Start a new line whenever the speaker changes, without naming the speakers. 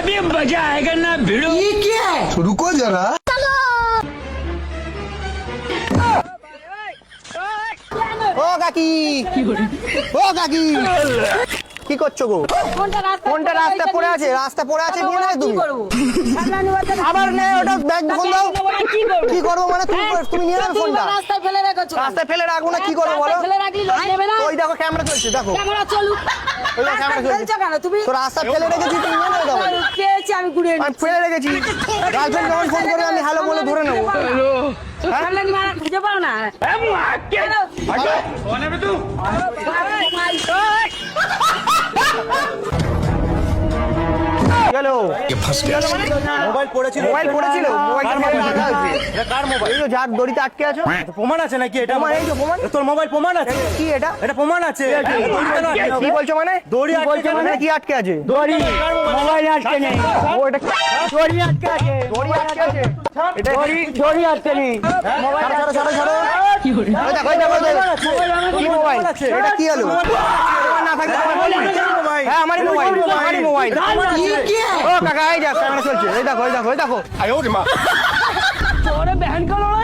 अभी मजा आएगा ना भिड़ो।
ये क्या है?
रुको जरा।
ও কাকি, ও কাকি, কি করছো গো? কোনটা রাস্তা পড়ে আছে? রাস্তা পড়ে আছে নিয়ে নাও তুমি। আবার নে ওটা ব্যাগ ফোন দাও। কি করবো মানে তুমি নিয়ে নাও ফোনটা।
রাস্তায় ফেলে রেখেছো।
রাস্তায় ফেলে রাখবো না কি করবো বলো?
ফেলে রাখলি লোক নেবে না।
ওই দেখো ক্যামেরা চলছে দেখো।
ক্যামেরা চলুক।
ওই দেখো ক্যামেরা চলছে।
ফেলছো কেন তুমি?
তো রাস্তা ফেলে রেখেছি তুমি নিয়ে নাও দাও।
পেয়েছি আমি ঘুরিয়ে
আমি ফেলে রেখেছি। গার্লফ্রেন্ড যখন ফোন করে আমি হ্যালো বলে ধরে নেবো।
সামনে মারা খুঁজে পাও না।
कौन है बे तू?
গেল
মোবাইল পড়েছিল।
মোবাইল পড়েছিল মোবাইল রাখা হয়েছে।
এটা কার মোবাইল?
এই তো যার দড়িতে আটকে আছো।
প্রমাণ আছে নাকি এটা?
প্রমাণ, এই তো প্রমাণ।
তোর মোবাইল প্রমাণ আছে?
কি এটা?
এটা প্রমাণ আছে। দড়ি কেন আটকে
কি
আছে?
বলছো মানে?
দড়ি
কি
আটকে
বলছো মানে?
আছে?
কি আটকে আছে?
দড়ি মোবাইল আটকে নেই।
ও এটা
দড়ি আটকে আছে।
দড়ি আটকে আছে। এটা
দড়ি আটকে নেই।
মোবাইল ছাড়ো ছাড়ো ছাড়ো। ওই দেখো ওই দেখো ওই দেখো। কি মোবাইল? এটা কি হলো? মোবাইল না থাকলে আমার বলি। হ্যাঁ আমারই মোবাইল আমারই মোবাইল।
ये क्या है?
ও কাকা এই দেখো ক্যামেরা চলছে। এই দেখো এই দেখো এই দেখো।
তোরে बहन का लड़ा